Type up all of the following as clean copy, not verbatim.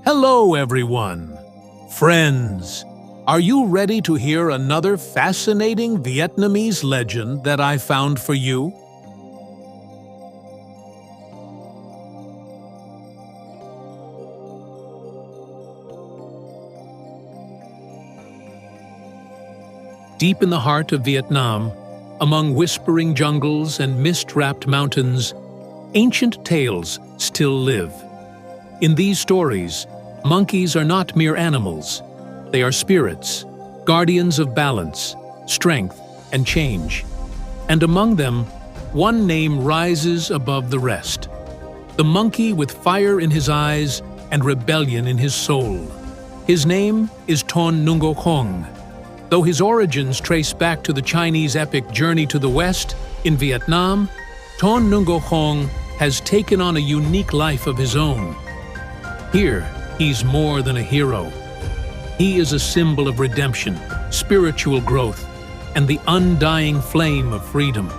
Hello, everyone. Friends, are you ready to hear another fascinating Vietnamese legend that I found for you? Deep in the heart of Vietnam, among whispering jungles and mist-wrapped mountains, ancient tales still live. In these stories, monkeys are not mere animals. They are spirits, guardians of balance, strength, and change. And among them, one name rises above the rest. The monkey with fire in his eyes and rebellion in his soul. His name is Ton Nungo Khong. Though his origins trace back to the Chinese epic Journey to the West, in Vietnam, Ton Nungo Khong has taken on a unique life of his own. Here, he's more than a hero. He is a symbol of redemption, spiritual growth, and the undying flame of freedom.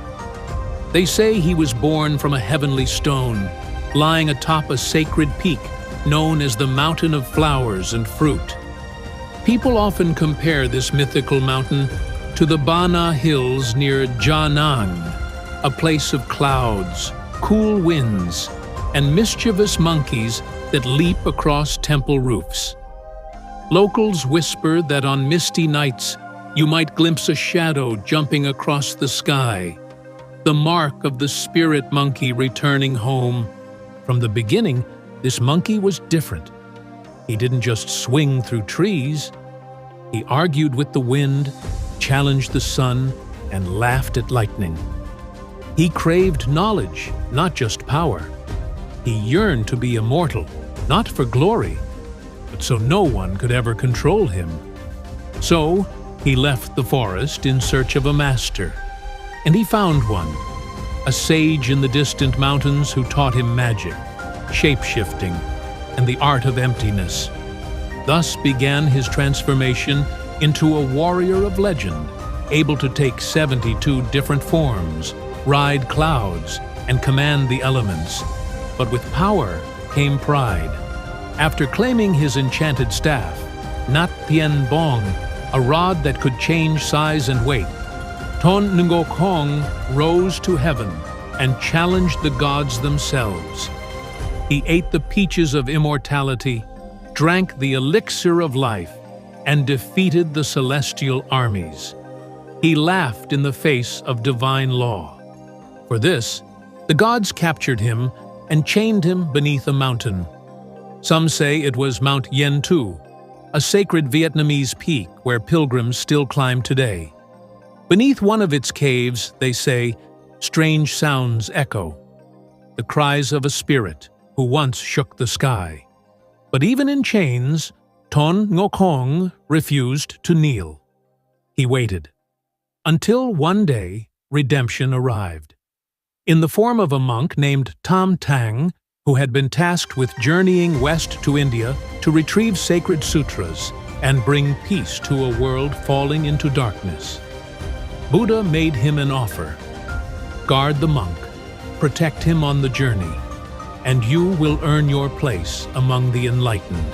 They say he was born from a heavenly stone, lying atop a sacred peak known as the Mountain of Flowers and Fruit. People often compare this mythical mountain to the Ba Na Hills near Gia Nang, a place of clouds, cool winds, and mischievous monkeys that leap across temple roofs. Locals whisper that on misty nights you might glimpse a shadow jumping across the sky, the mark of the spirit monkey returning home. From the beginning, this monkey was different. He didn't just swing through trees. He argued with the wind, challenged the sun, and laughed at lightning. He craved knowledge, not just power. He yearned to be immortal, not for glory, but so no one could ever control him. So, he left the forest in search of a master. And he found one, a sage in the distant mountains who taught him magic, shape-shifting, and the art of emptiness. Thus began his transformation into a warrior of legend, able to take 72 different forms, ride clouds, and command the elements. But with power came pride. After claiming his enchanted staff, Nat Tien Bong, a rod that could change size and weight, Ton Nungo Khong rose to heaven and challenged the gods themselves. He ate the peaches of immortality, drank the elixir of life, and defeated the celestial armies. He laughed in the face of divine law. For this, the gods captured him and chained him beneath a mountain. Some say it was Mount Yen Tu, a sacred Vietnamese peak where pilgrims still climb today. Beneath one of its caves, they say, strange sounds echo, the cries of a spirit who once shook the sky. But even in chains, Ton Ngo Khong refused to kneel. He waited. Until one day, redemption arrived. In the form of a monk named Tam Tang, who had been tasked with journeying west to India to retrieve sacred sutras and bring peace to a world falling into darkness. Buddha made him an offer. Guard the monk, protect him on the journey, and you will earn your place among the enlightened.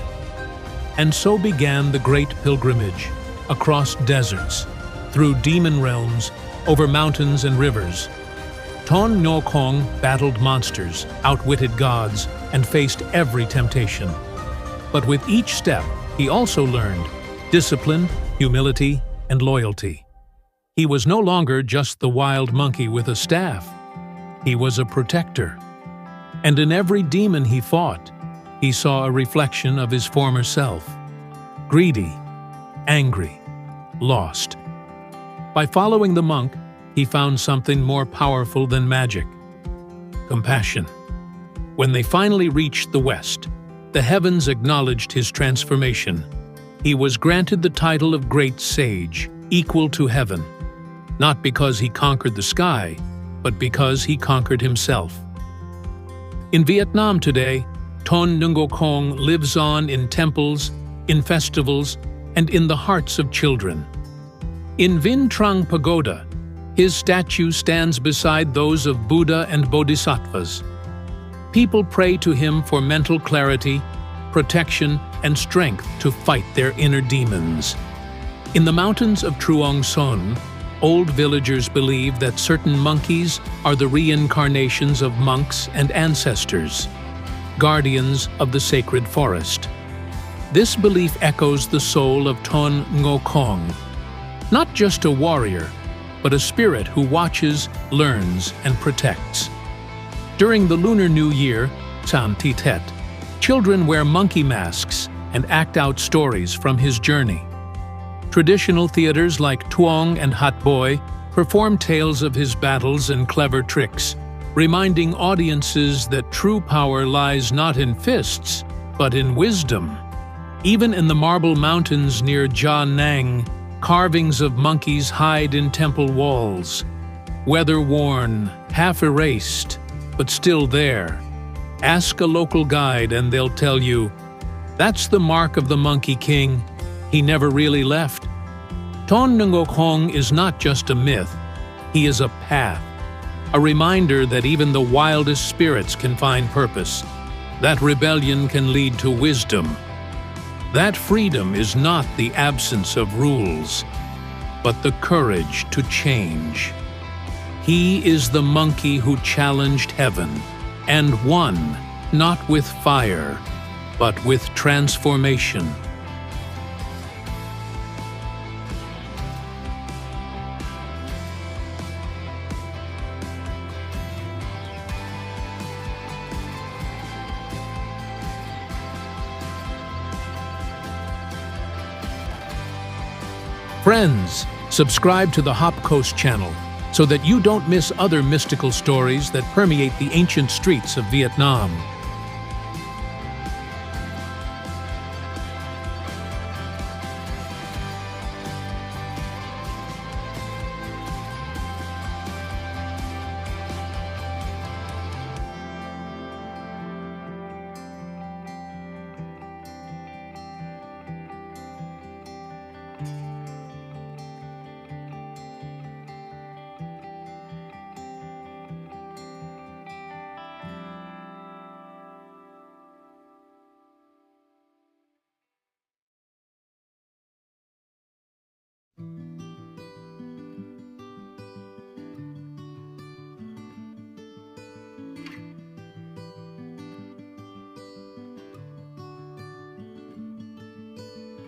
And so began the great pilgrimage, across deserts, through demon realms, over mountains and rivers. Ton Ngo Khong battled monsters, outwitted gods, and faced every temptation. But with each step, he also learned discipline, humility, and loyalty. He was no longer just the wild monkey with a staff. He was a protector. And in every demon he fought, he saw a reflection of his former self. Greedy, angry, lost. By following the monk, he found something more powerful than magic: compassion. When they finally reached the West, the heavens acknowledged his transformation. He was granted the title of Great Sage, equal to heaven, not because he conquered the sky, but because he conquered himself. In Vietnam today, Ton Nungo Khong lives on in temples, in festivals, and in the hearts of children. In Vinh Trang Pagoda, his statue stands beside those of Buddha and Bodhisattvas. People pray to him for mental clarity, protection, and strength to fight their inner demons. In the mountains of Truong Son, old villagers believe that certain monkeys are the reincarnations of monks and ancestors, guardians of the sacred forest. This belief echoes the soul of Ton Ngokong, not just a warrior, but a spirit who watches, learns, and protects. During the Lunar New Year, Sam Titet, children wear monkey masks and act out stories from his journey. Traditional theaters like Tuong and Hat Boy perform tales of his battles and clever tricks, reminding audiences that true power lies not in fists, but in wisdom. Even in the Marble Mountains near Jia Nang, carvings of monkeys hide in temple walls. Weather-worn, half-erased, but still there. Ask a local guide and they'll tell you, that's the mark of the Monkey King. He never really left. Ton Ngokong is not just a myth, he is a path. A reminder that even the wildest spirits can find purpose. That rebellion can lead to wisdom. That freedom is not the absence of rules, but the courage to change. He is the monkey who challenged heaven and won, not with fire, but with transformation. Friends, subscribe to the Hop Coast channel so that you don't miss other mystical stories that permeate the ancient streets of Vietnam.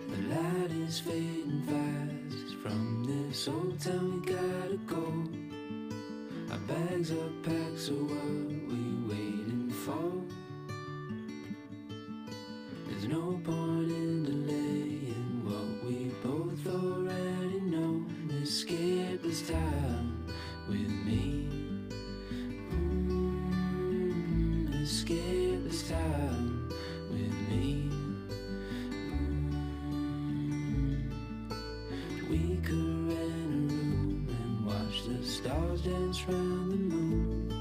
The light is fading fast. From this old town we gotta go. Our bags are packed, so what we waiting for? There's no point in delaying what we both already know. Escape this time with me. Escape this time with me. We could rent a room and watch the stars dance round the moon.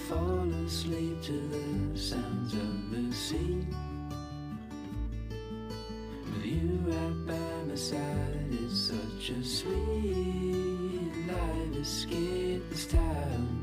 Fall asleep to the sounds of the sea. With you right by my side, it's such a sweet life. Escape this time